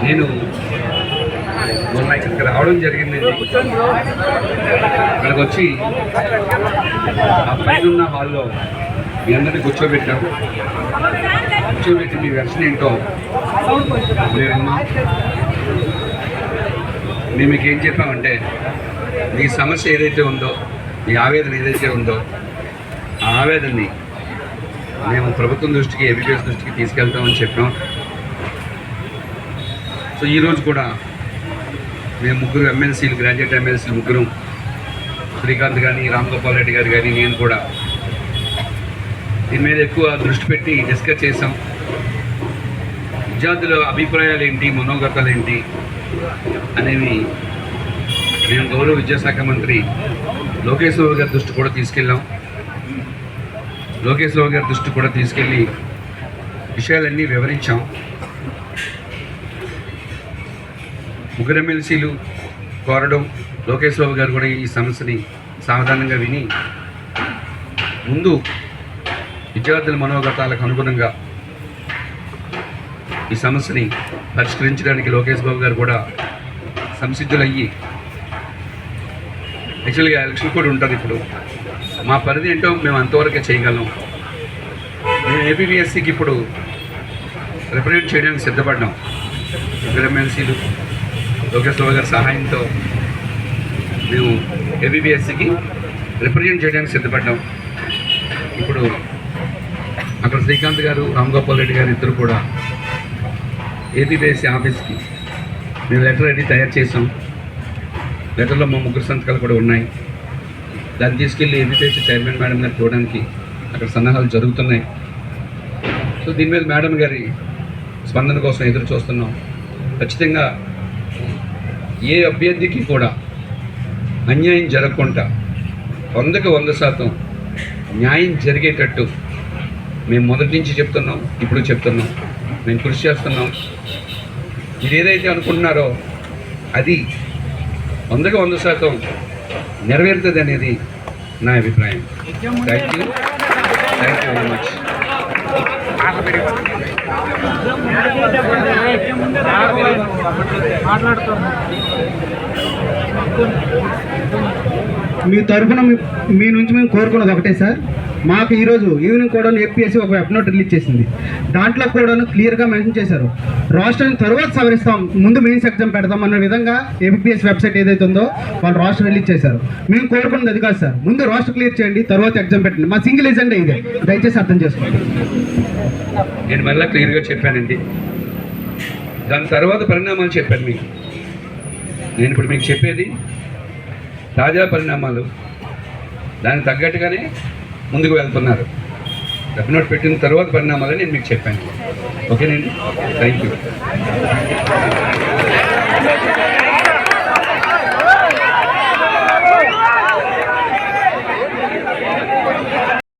నేను మొన్న ఇక్కడికి రావడం జరిగిందండి. ఇక్కడికి వచ్చి ఆ పైన ఉన్న హాల్లో మీ అందరినీ కూర్చోబెట్టి మీ వెర్షన్ ఏంటో మేమమ్మా మేము మీకు ఏం చెప్పామంటే మీ సమస్య ఏదైతే ఉందో, మీ ఆవేదన ఏదైతే ఉందో ఆ ఆవేదనని మేము ప్రభుత్వం దృష్టికి, ఏబీపీఎస్ దృష్టికి తీసుకెళ్తామని చెప్పాం. సో ఈరోజు కూడా మేము ముగ్గురు ఎమ్మెల్సీలు, గ్రాడ్యుయేట్ ఎమ్మెల్సీలు ముగ్గురు, శ్రీకాంత్ కానీ, రామ్ గోపాల్ రెడ్డి గారు కానీ, నేను కూడా దీని మీద ఎక్కువ దృష్టి పెట్టి డిస్కస్ చేసాం. విద్యార్థుల అభిప్రాయాలు ఏంటి, మనోగతాలు ఏంటి అనేవి మేము గౌరవ విద్యాశాఖ మంత్రి లోకేష్ బాబు గారి దృష్టి కూడా తీసుకెళ్ళాం. లోకేష్ బాబు గారి దృష్టి కూడా తీసుకెళ్ళి విషయాలన్నీ వివరించాం. ముగ్గురు ఎమ్మెల్సీలు కోరడం, లోకేష్ బాబు గారు కూడా ఈ సమస్యని సావధానంగా విని ముందు విద్యార్థుల మనోగతాలకు అనుగుణంగా ఈ సమస్యని పరిష్కరించడానికి లోకేష్ బాబు గారు కూడా సంసిద్ధులయ్యి, యాక్చువల్గా ఎలక్షన్ కూడా ఉంటుంది. ఇప్పుడు మా పరిధి ఏంటో మేము అంతవరకే చేయగలం. మేము ఏపీఎస్సికి ఇప్పుడు రిప్రజెంట్ చేయడానికి సిద్ధపడ్డాం. ముగ్గురు ఎమ్మెల్సీలు లోకేష్ బాబు గారి సహాయంతో మేము ఏబీపీఎస్సికి రిప్రజెంట్ చేయడానికి సిద్ధపడ్డాం. ఇప్పుడు అక్కడ శ్రీకాంత్ గారు, రామ్ గోపాల్ రెడ్డి గారు ఇద్దరు కూడా ఏపీపీఎస్సీ ఆఫీస్కి మేము లెటర్ అది తయారు చేసాం. లెటర్లో మా ముగ్గురు సంతకాలు కూడా ఉన్నాయి. దాన్ని తీసుకెళ్ళి ఏపీపీఎస్సీ చైర్మన్ మేడం గారు చూడడానికి అక్కడ సన్నాహాలు జరుగుతున్నాయి. సో దీని మీద మేడం గారి స్పందన కోసం ఎదురు చూస్తున్నాం. ఖచ్చితంగా ఏ అభ్యర్థికి కూడా అన్యాయం జరగకుండా 100% న్యాయం జరిగేటట్టు మేము మొదటి నుంచి చెప్తున్నాం, ఇప్పుడు చెప్తున్నాం, మేము కృషి చేస్తున్నాం. మీరు ఏదైతే అనుకుంటున్నారో అది 100% నెరవేరుతుంది అనేది నా అభిప్రాయం. Thank you very much. మీ తరఫున మీ నుంచి మేము కోరుకున్నది ఒకటే సార్. మాకు ఈరోజు ఈవినింగ్ కూడా ఏపీఎస్సీ ఒక వెబ్ నోట్ రిలీజ్ చేసింది. దాంట్లో కూడా క్లియర్గా మెన్షన్ చేశారు, రాష్ట్రాన్ని తర్వాత సవరిస్తాం, ముందు మెయిన్స్ ఎగ్జామ్ పెడతాం అన్న విధంగా ఏపీఎస్ వెబ్సైట్ ఏదైతే ఉందో వాళ్ళు రాష్ట్రం రిలీజ్ చేశారు. మేము కోరుకున్నది అది కాదు సార్, ముందు రాష్ట్ర క్లియర్ చేయండి, తర్వాత ఎగ్జామ్ పెట్టండి. మా సింగిల్ ఎజెండా ఇదే, దయచేసి అర్థం చేసుకోండి. నేను మళ్ళీ క్లియర్గా చెప్పానండి. దాని తర్వాత పరిణామాలు చెప్పాను మీకు. నేను ఇప్పుడు మీకు చెప్పేది తాజా పరిణామాలు, దానికి తగ్గట్టుగానే ముందుకు వెళ్తున్నారు. వెబ్ నోట్ పెట్టిన తర్వాత పరిణామాలని నేను మీకు చెప్పాను. ఓకేనండి, థ్యాంక్ యూ.